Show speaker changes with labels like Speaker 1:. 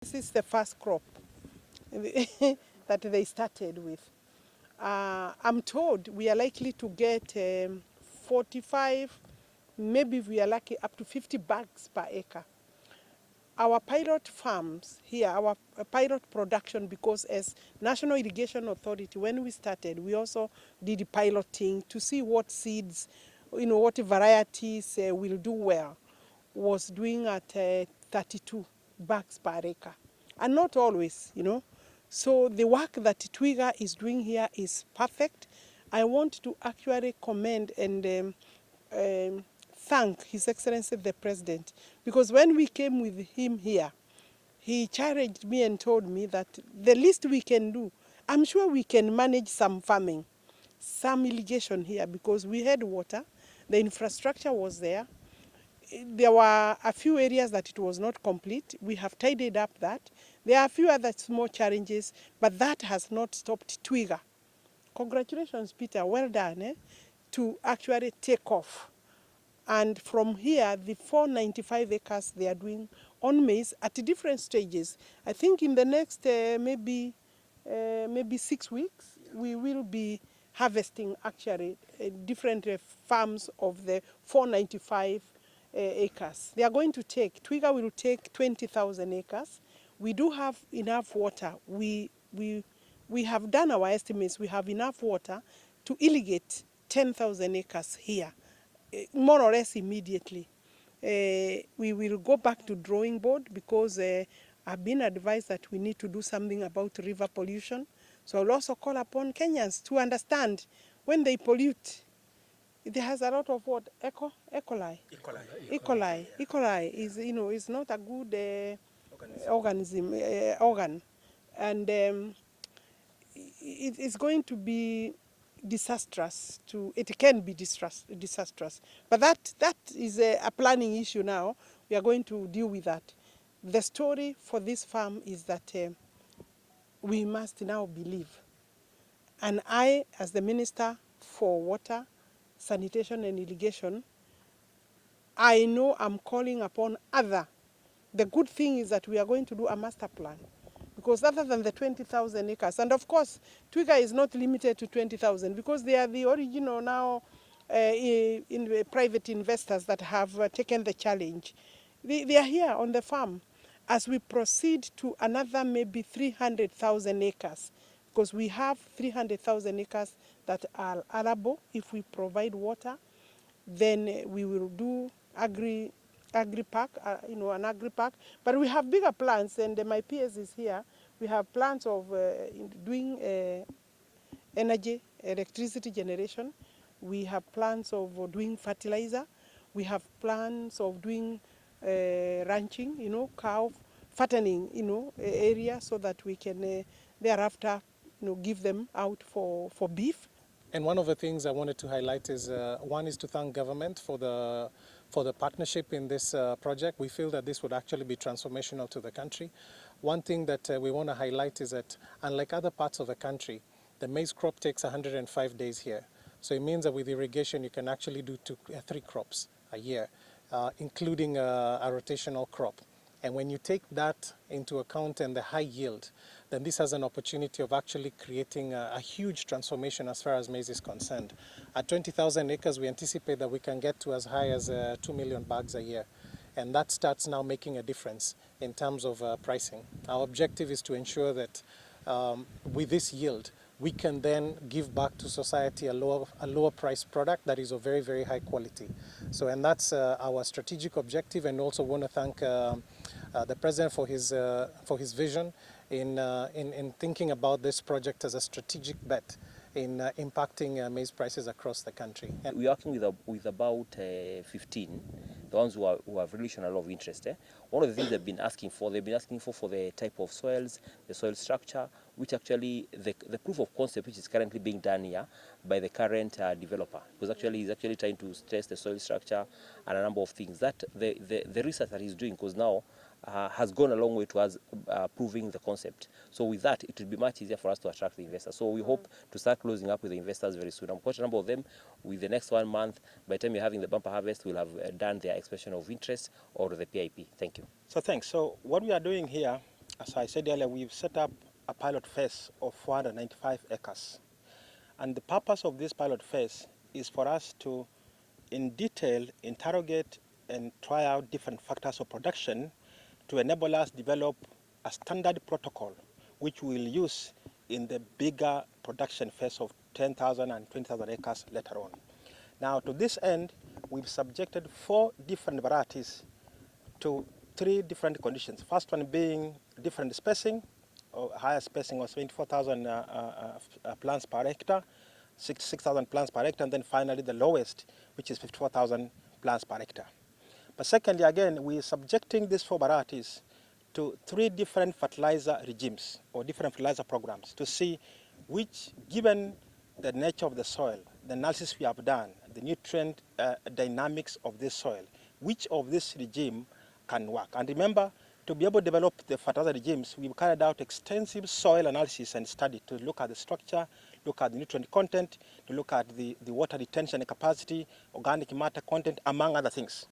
Speaker 1: This is the first crop that they started with. I'm told we are likely to get 45, maybe if we are lucky, up to 50 bags per acre. Our pilot farms here, our pilot production, because as National Irrigation Authority, when we started, we also did piloting to see what seeds, what varieties will do well, was doing at 32 bags per acre. And not always. So the work that Twiga is doing here is perfect. I want to actually commend and thank His Excellency the President, because when we came with him here, he challenged me and told me that the least we can do, I'm sure we can manage some farming, some irrigation here, because we had water, the infrastructure was there. There were a few areas that it was not complete. We have tidied up that. There are a few other small challenges, but that has not stopped Twiga. Congratulations, Peter, well done, to actually take off. And from here, the 495 acres they are doing on maize at different stages. I think in the next maybe 6 weeks, we will be harvesting actually different farms of the 495 acres. They are going to take, Twiga will take 20,000 acres. We do have enough water. We have done our estimates. We have enough water to irrigate 10,000 acres here, more or less immediately. We will go back to drawing board because I've been advised that we need to do something about river pollution. So I'll also call upon Kenyans to understand when they pollute, it has a lot of what? E. coli. E. coli. E. coli is, is not a good organ. And it's going to be disastrous. It can be disastrous. But that is a planning issue now. We are going to deal with that. The story for this farm is that we must now believe. And I, as the Minister for Water, Sanitation and Irrigation, I know I'm calling upon other. The good thing is that we are going to do a master plan. Because other than the 20,000 acres, and of course, Twiga is not limited to 20,000 because they are the original now private investors that have taken the challenge. They are here on the farm. As we proceed to another maybe 300,000 acres, because we have 300,000 acres that are arable if we provide water, then we will do agri-park, an agri-park. But we have bigger plans, and my PS is here. We have plans of doing energy, electricity generation. We have plans of doing fertilizer. We have plans of doing ranching, cow fattening, area so that we can thereafter, give them out for beef.
Speaker 2: And one of the things I wanted to highlight is, one is to thank government for the partnership in this project. We feel that this would actually be transformational to the country. One thing that we want to highlight is that unlike other parts of the country, the maize crop takes 105 days here. So it means that with irrigation, you can actually do 3 crops a year, including a rotational crop. And when you take that into account and the high yield, then this has an opportunity of actually creating a huge transformation as far as maize is concerned. At 20,000 acres, we anticipate that we can get to as high as 2 million bags a year. And that starts now making a difference in terms of pricing. Our objective is to ensure that with this yield, we can then give back to society a lower price product that is of very, very high quality. So, and that's our strategic objective, and also want to thank the President for his vision in thinking about this project as a strategic bet in impacting maize prices across the country.
Speaker 3: And we're working with about 15, the ones who have really shown a lot of interest. One of the things they've been asking for the type of soils, the soil structure, which actually the proof of concept which is currently being done here by the current developer, because actually he's actually trying to test the soil structure and a number of things. That the research that he's doing, because now has gone a long way towards proving the concept. So with that, it will be much easier for us to attract the investors. So we hope to start closing up with the investors very soon. I'm quite a number of them with the next 1 month. By the time you're having the bumper harvest, we'll have done their expression of interest or the PIP. Thank you.
Speaker 4: So thanks. So what we are doing here, As I said earlier, we've set up a pilot phase of 495 acres. And the purpose of this pilot phase is for us to, in detail, interrogate and try out different factors of production to enable us develop a standard protocol which we'll use in the bigger production phase of 10,000 and 20,000 acres later on. Now, to this end, we've subjected 4 different varieties to 3 different conditions. First one being different spacing, or higher spacing of 24,000 plants per hectare, 6,000 plants per hectare, and then finally the lowest, which is 54,000 plants per hectare. But secondly, again, we're subjecting these 4 varieties to 3 different fertilizer regimes or different fertilizer programs to see which, given the nature of the soil, the analysis we have done, the nutrient dynamics of this soil, which of this regime can work. And remember, to be able to develop the fertilizer regimes, we've carried out extensive soil analysis and study to look at the structure, look at the nutrient content, to look at the water retention capacity, organic matter content, among other things.